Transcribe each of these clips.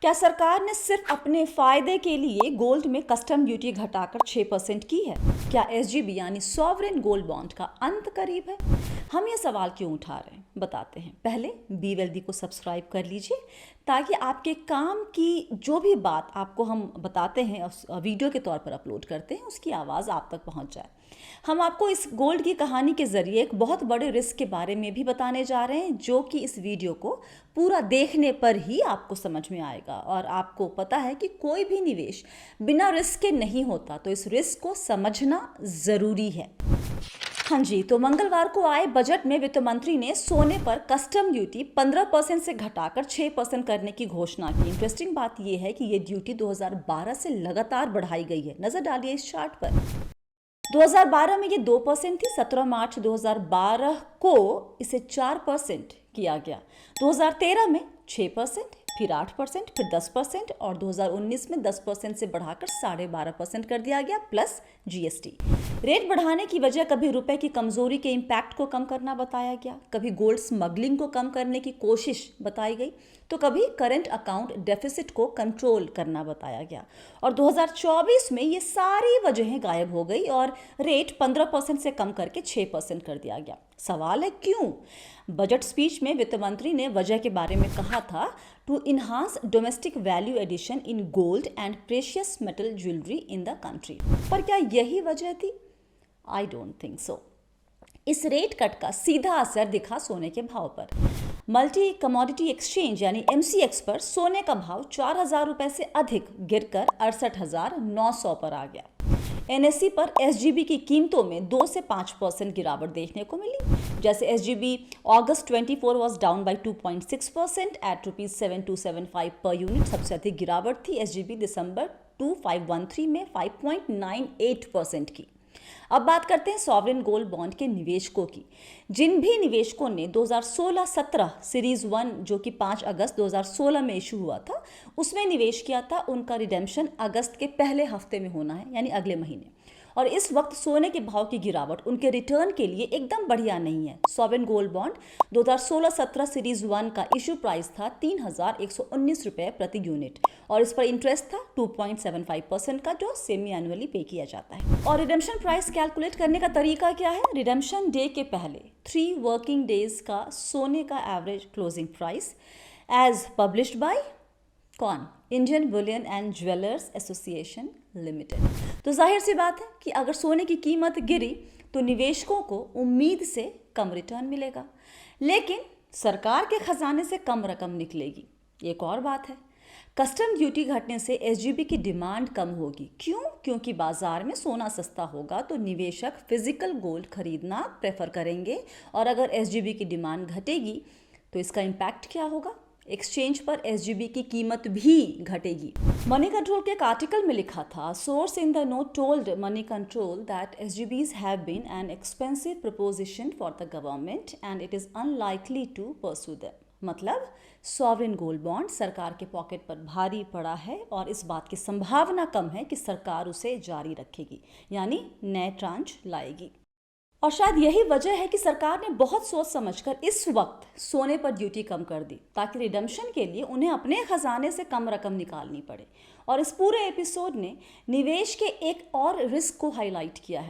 क्या सरकार ने सिर्फ अपने फायदे के लिए गोल्ड में कस्टम ड्यूटी घटाकर 6% की है? क्या एसजीबी यानी सॉवरेन गोल्ड बॉन्ड का अंत करीब है? हम ये सवाल क्यों उठा रहे हैं बताते हैं। पहले बी वेल्दी को सब्सक्राइब कर लीजिए ताकि आपके काम की जो भी बात आपको हम बताते हैं वीडियो के तौर पर अपलोड करते हैं उसकी आवाज़ आप तक पहुंच जाए। हम आपको इस गोल्ड की कहानी के जरिए एक बहुत बड़े रिस्क के बारे में भी बताने जा रहे हैं जो कि इस वीडियो को पूरा देखने पर ही आपको समझ में आएगा। और आपको पता है कि कोई भी निवेश बिना रिस्क के नहीं होता, तो इस रिस्क को समझना ज़रूरी है। हाँ जी, तो मंगलवार को आए बजट में वित्त मंत्री ने सोने पर कस्टम ड्यूटी 15% से घटाकर 6% करने की घोषणा की। इंटरेस्टिंग बात यह है कि ये ड्यूटी 2012 से लगातार बढ़ाई गई है। नजर डालिए इस चार्ट पर। 2012 में ये 2% थी। 17 मार्च 2012 को इसे 4% किया गया। 2013 में 6%, फिर 8%, फिर 10% और 2019 में 10% से बढ़ाकर 12.5% कर दिया गया प्लस जीएसटी। रेट बढ़ाने की वजह कभी रुपए की कमजोरी के इम्पैक्ट को कम करना बताया गया, कभी गोल्ड स्मगलिंग को कम करने की कोशिश बताई गई, तो कभी करंट अकाउंट डेफिसिट को कंट्रोल करना बताया गया। और 2024 में ये सारी वजहें गायब हो गई और रेट 15% से कम करके 6% कर दिया गया। सवाल है क्यों? बजट स्पीच में वित्त मंत्री ने वजह के बारे में कहा था to enhance domestic value addition in gold and precious metal jewellery in the country. पर क्या यही वजह थी? I don't think so. इस रेट कट का सीधा असर दिखा सोने के भाव पर। मल्टी कमोडिटी एक्सचेंज यानी एमसीएक्स पर सोने का भाव 4,000 रुपए से अधिक गिरकर 68,900 पर आ गया। एनएसई पर एसजीबी की कीमतों में 2 से 5% गिरावट देखने को मिली। जैसे SGB August 24 was down by 2.6% at ₹7275 per unit. सबसे अधिक गिरावट थी एसजीबी दिसंबर 2513 में 5.98% की। अब बात करते हैं सॉवरेन गोल्ड बॉन्ड के निवेशकों की। जिन भी निवेशकों ने 2016-17 सीरीज 1 जो कि 5 अगस्त 2016 में इशू हुआ था उसमें निवेश किया था, उनका रिडेम्पशन अगस्त के पहले हफ्ते में होना है, यानी अगले महीने। और इस वक्त सोने के भाव की गिरावट उनके रिटर्न के लिए एकदम बढ़िया नहीं है। सॉवरेन गोल्ड बॉन्ड 2016-17 सीरीज 1 का इशू प्राइस था 3,119 रुपये प्रति यूनिट और इस पर इंटरेस्ट था 2.75% का जो सेमी एनुअली पे किया जाता है। और रिडेम्पशन प्राइस कैलकुलेट करने का तरीका क्या है? रिडेम्पशन डे के पहले 3 वर्किंग डेज का सोने का average closing price as published by कौन? Indian Bullion and Jewellers Association Limited. तो जाहिर सी बात है कि अगर सोने की कीमत गिरी तो निवेशकों को उम्मीद से कम रिटर्न मिलेगा, लेकिन सरकार के खजाने से कम रकम निकलेगी। एक और बात है, कस्टम ड्यूटी घटने से एसजीबी की डिमांड कम होगी। क्यों? क्योंकि बाजार में सोना सस्ता होगा तो निवेशक फिजिकल गोल्ड खरीदना प्रेफर करेंगे और अगर एसजीबी की डिमांड घटेगी तो इसका इम्पैक्ट क्या होगा? एक्सचेंज पर एसजीबी की कीमत भी घटेगी। मनी कंट्रोल के एक आर्टिकल में लिखा था, source in the note told Moneycontrol that SGBs have been an expensive proposition for the government and it is unlikely to pursue them. मतलब सॉवरेन गोल्ड बॉन्ड सरकार के पॉकेट पर भारी पड़ा है और इस बात की संभावना कम है कि सरकार उसे जारी रखेगी, यानी नए ट्रांच लाएगी। और शायद यही वजह है कि सरकार ने बहुत सोच समझकर इस वक्त सोने पर ड्यूटी कम कर दी ताकि रिडम्पशन के लिए उन्हें अपने खजाने से कम रकम निकालनी पड़े। और इस पूरे एपिसोड ने निवेश के एक और रिस्क को हाईलाइट किया है,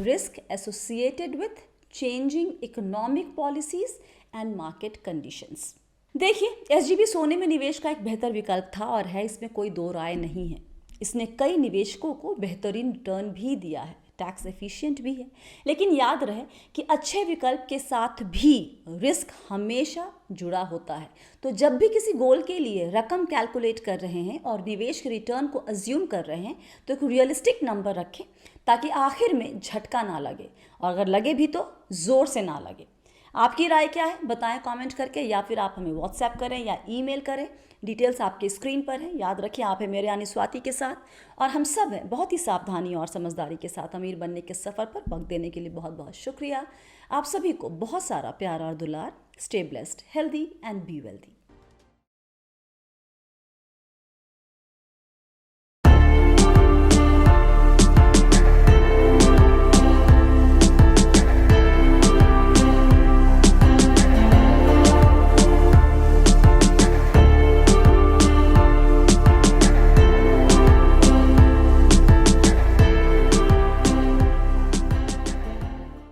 risk associated with changing economic policies and market conditions. देखिए, एसजीबी सोने में निवेश का एक बेहतर विकल्प था और है, इसमें कोई दो राय नहीं है। इसने कई निवेशकों को बेहतरीन रिटर्न भी दिया है, टैक्स एफिशिएंट भी है। लेकिन याद रहे कि अच्छे विकल्प के साथ भी रिस्क हमेशा जुड़ा होता है। तो जब भी किसी गोल के लिए रकम कैलकुलेट कर रहे हैं और निवेश के रिटर्न को अज्यूम कर रहे हैं तो एक रियलिस्टिक नंबर रखें ताकि आखिर में झटका ना लगे, और अगर लगे भी तो जोर से ना लगे। आपकी राय क्या है बताएं कमेंट करके, या फिर आप हमें व्हाट्सएप करें या ईमेल करें। डिटेल्स आपके स्क्रीन पर हैं। याद रखें, आप हैं मेरे यानी स्वाति के साथ, और हम सब हैं बहुत ही सावधानी और समझदारी के साथ अमीर बनने के सफ़र पर। वक्त देने के लिए बहुत बहुत शुक्रिया। आप सभी को बहुत सारा प्यार और दुलार। Stay blessed, healthy and be wealthy.